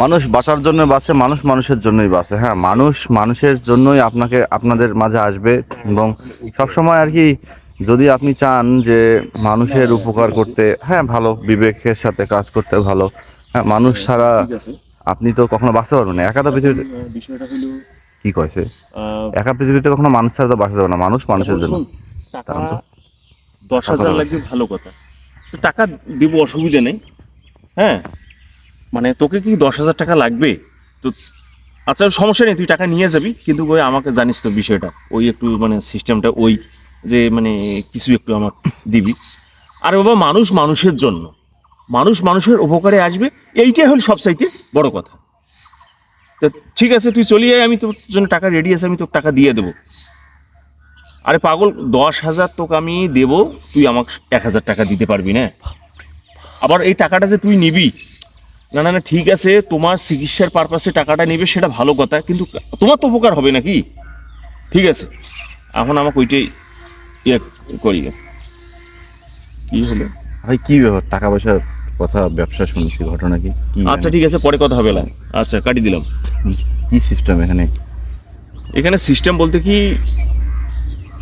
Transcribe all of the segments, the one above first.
মানুষ বাঁচার জন্য বাঁচে, মানুষ মানুষের জন্যই বাঁচে। হ্যাঁ, মানুষ মানুষের জন্যই আপনাদের মাঝে আসবে। এবং সবসময় আর কি, যদি আপনি চান যে মানুষের উপকার করতে, হ্যাঁ ভালো, বিবেকের সাথে কাজ করতে ভালো। হ্যাঁ, মানুষ ছাড়া আপনি তো কখনো বাঁচতে পারবেন না। একা তো পৃথিবীতে, বিষয়টা হলো কি কয়েছে, একা পৃথিবীতে কখনো মানুষ ছাড়া তো বাঁচতে যাবে না। মানুষ মানুষের জন্য। টাকা 10,000 লাগবে, ভালো কথা, তো টাকা দিব, অসুবিধা নেই। হ্যাঁ, মানে তোকে কি 10,000 টাকা লাগবে তো? আচ্ছা, সমস্যা নেই, তুই টাকা নিয়ে যাবি, কিন্তু ওই আমাকে জানিস তো বিষয়টা, ওই একটু মানে সিস্টেমটা ওই যে মানে কিছু একটু আমার দিবি। আর বাবা, মানুষ মানুষের জন্য, মানুষ মানুষের উপকারে আসবে, এইটাই হল সবচাইতে বড় কথা। তো ঠিক আছে, তুই চলে আয়, আমি তোর জন্য টাকা রেডি আছে, আমি তোর টাকা দিয়ে দেবো। আরে পাগল, 10,000 তোকে আমি দেবো, তুই আমাকে 1,000 টাকা দিতে পারবি না? আবার এই টাকাটা যে তুই নিবি, না না না, ঠিক আছে, তোমার চিকিৎসার পারপাসে টাকাটা নেবে, সেটা ভালো কথা, কিন্তু তোমার তো উপকার হবে নাকি? ঠিক আছে, এখন আমাকে ওইটাই ইয়ে করি। কি হলো ভাই, কি ব্যাপার? টাকা পয়সার কথা, ব্যবসা শুনছি, ঘটনা কি? আচ্ছা ঠিক আছে, পরে কথা হবে না। আচ্ছা, কাটি দিলাম। কি সিস্টেম এখানে? এখানে সিস্টেম বলতে কি,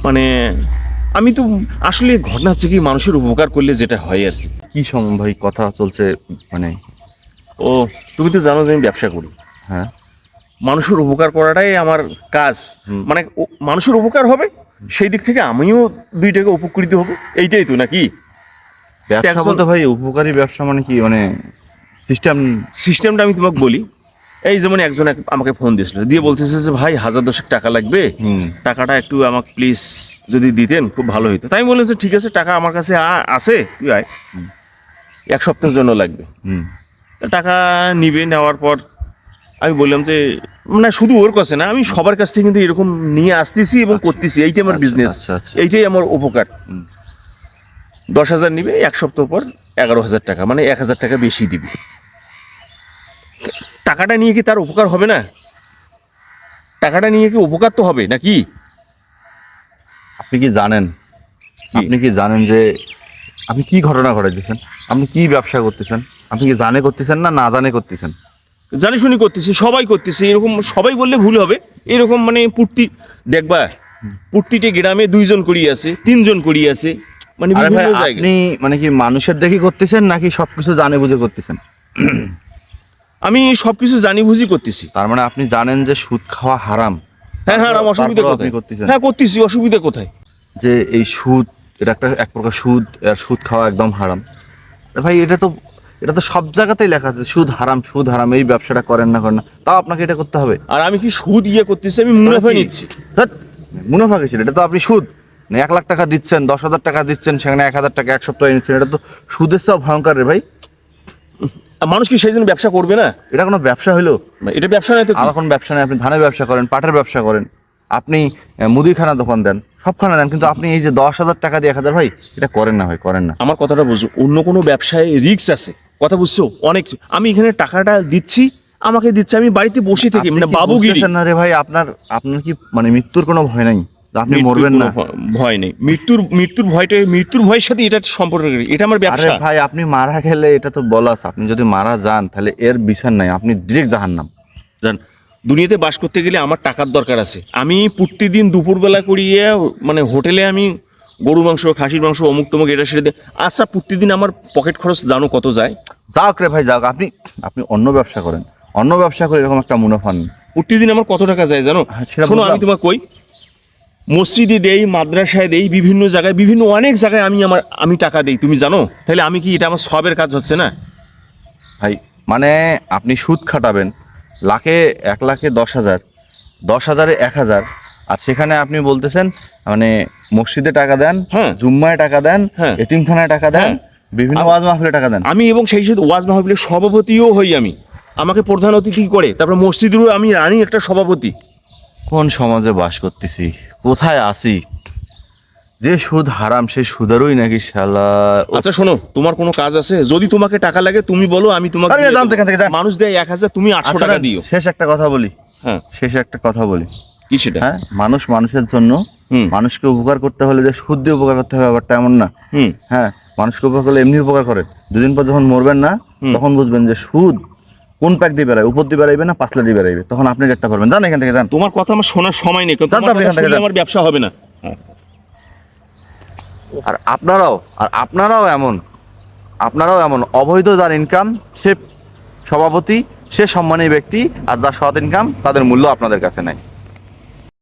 মানে আমি তো আসলে ঘটনা হচ্ছে কি, মানুষের উপকার করলে যেটা হয় আর কি। কি ভাই কথা চলছে মানে? ও, তুমি তো জানো যে আমি ব্যবসা করি। হ্যাঁ। মানুষের উপকার করাটাই আমার কাজ। মানে মানুষের উপকার হবে, সেই দিক থেকে আমিও 2 টাকা উপকৃত হব, এইটাই তো নাকি? ব্যবসা বলতে ভাই, উপকারী ব্যবসা মানে কি, মানে সিস্টেমটা আমি তোমাকে বলি। এই যেমন একজন আমাকে ফোন দিয়েছিল, দিয়ে বলতেছে যে ভাই 1,010 টাকা লাগবে, টাকাটা একটু আমাকে প্লিজ যদি দিতেন খুব ভালো হতো। তাই আমি বললাম যে ঠিক আছে, টাকা আমার কাছে আছে, তুই আয়, 1 সপ্তাহের জন্য লাগবে। টাকা নিবে, নেওয়ার পর আমি বললাম যে মানে শুধু ওর কাছে না, আমি সবার কাছ থেকে কিন্তু এরকম নিয়ে আসতেছি এবং করতেছি, এইটাই আমার বিজনেস, এইটাই আমার উপকার। 10,000 নিবে, 1 সপ্তাহ পর 11,000 টাকা, মানে 1,000 টাকা বেশি দিবে। টাকাটা নিয়ে কি তার উপকার হবে না? টাকাটা নিয়ে কি উপকার তো হবে নাকি? আপনি কি জানেন যে আপনি কি ঘটনা ঘটাইতেছেন? আপনি কি ব্যবসা করতেছেন? আপনি কি জানে করতেছেন না না জানে করতেছেন? জানি শুনি করতেছি, সবাই করতেছে এরকম, সবাই বললে ভুল হবে। এরকম মানে দেখবা প্রতিটি গ্রামে 2 জন করি আছে, 3 জন করি আছে, মানে বিভিন্ন জায়গায়। আপনি মানে কি মানুষের দেখে করতেছেন নাকি সবকিছু জানে বুঝে করতেছেন? আমি সবকিছু জানি বুঝি করতেছি। তার মানে আপনি জানেন যে সুদ খাওয়া হারাম। হ্যাঁ হ্যাঁ, অসুবিধা কোথায়? হ্যাঁ করতেছি, অসুবিধা কোথায়? যে এই সুদ, এটা এক প্রকার সুদ, আর সুদ খাওয়া একদম হারাম। ভাই, এটা তো সব জায়গাতেই লেখা আছে, সুদ হারাম, সুদ হারাম, এই ব্যবসাটা করেন না তাও আপনাকে এটা করতে হবে। আর আমি কি সুদ করতেছি? আমি মুনাফা নিচ্ছি। মুনাফা কিসের? এটা তো আপনি সুদ 1,00,000 টাকা দিচ্ছেন, 10,000 টাকা দিচ্ছেন, সেখানে 1,000 টাকা 1 সপ্তাহে নিচ্ছেন। এটা তো সুদের চেয়েও ভয়ঙ্কর রে ভাই। মানুষ কি সেই জন্য ব্যবসা করবে না? এটা কোনো ব্যবসা হলো? এটা ব্যবসা নয় তো। আর কোনো ব্যবসা নেই। আপনি ধানের ব্যবসা করেন, পাটের ব্যবসা করেন, আপনি মুদিখানা দোকান দেন, সবখানে দেন, কিন্তু আপনি এই যে 10,000 টাকা দিয়ে 1,000, ভাই এটা করেন না ভাই, করেন না। আমার কথাটা বুঝো, অন্য কোনো ব্যবসায় রিস্ক আছে, কথা বুঝছো? অনেক। আমি এখানে টাকাটা দিচ্ছি, আমাকে দিচ্ছে, আমি বাড়িতে বসে থেকে মানে বাবুগিরি না রে ভাই। আপনার কি মানে মৃত্যুর কোনো ভয় নাই? আপনি মরবেন না? ভয় নেই, মৃত্যুর ভয়ের সাথে এটা সম্পর্ক, এটা আমার ব্যবসা। আরে ভাই, আপনি মারা গেলে এটা তো বলাস, আপনি যদি মারা যান তাহলে এর বিচার নাই, আপনি ডিরেক্ট জাহান্নাম। জান, দুনিয়াতে বাস করতে গেলে আমার টাকার দরকার আছে। আমি প্রতিদিন দুপুরবেলা করিয়ে মানে হোটেলে আমি গরু মাংস, খাসির মাংস, অমুক তমুক এটা সেটা দিয়ে, আচ্ছা প্রতিদিন আমার পকেট খরচ জানো কত যায়? যাক রে ভাই, যাক। আপনি অন্য ব্যবসা করেন, অন্য ব্যবসা করে এরকম একটা মুনাফা নেন। প্রতিদিন আমার কত টাকা যায় জানো? শোনো, আমি তোমাকে কই, মসজিদে দেই, মাদ্রাসায় দেই, বিভিন্ন জায়গায়, অনেক জায়গায় আমি টাকা দেই, তুমি জানো? তাহলে আমি কি, এটা আমার সবের কাজ হচ্ছে না ভাই? মানে আপনি সুদ খাটাবেন, 1,00,000-এ 10,000, 10,000-এ 1,000, আর সেখানে আপনি বলতেছেন মানে মসজিদে টাকা দেন, হ্যাঁ, জুম্মায় টাকা দেন, হ্যাঁ, এতিমখানায় টাকা দেন, বিভিন্ন ওয়াজ মাহফিলে টাকা দেন। আমি এবং সেই সাথে ওয়াজ মাহফিলের সভাপতিও হই আমি। আমাকে প্রধান অতিথি করে, তারপর মসজিদেরও আমি আনি একটা সভাপতি। কোন সমাজে বাস করতেছি, কোথায় আসি যে সুদ হারাম, সেই সুদেরই নাকি শালা। আচ্ছা শোনো, তোমার কোনো কাজ আছে? যদি তোমাকে টাকা লাগে তুমি বলো, আমি তোমাকে। মানুষ দেয় 1,000, তুমি 800 টাকা দিও। শেষ একটা কথা বলি। হ্যাঁ, শেষ একটা কথা বলি। কি সেটা? হ্যাঁ, মানুষ মানুষের জন্য, মানুষকে উপকার করতে হলে যে সুদ দিয়ে উপকার করতে হবে ব্যাপারটা এমন না। হ্যাঁ, মানুষকে উপকার করলে এমনি উপকার করে, 2 দিন পর যখন মরবেন না, তখন বুঝবেন যে সুদ কোন প্যাক দিয়ে বেড়াবে, উপর দিয়ে বেড়াইবে না পাঁচলা দিয়ে বেড়াইবে, তখন আপনি রেটটা করবেন। যান এখান থেকে যান। তোমার কথা আমার শোনার সময় নেই, যান তো তোমার আপনি কথা এখান থেকে শুনলে যান। আমার ব্যবসা হবে না। আর আপনারাও এমন অবৈধ যার ইনকাম সে সভাপতি, সে সম্মানী ব্যক্তি, আর যার সৎ ইনকাম তাদের মূল্য আপনাদের কাছে নাই।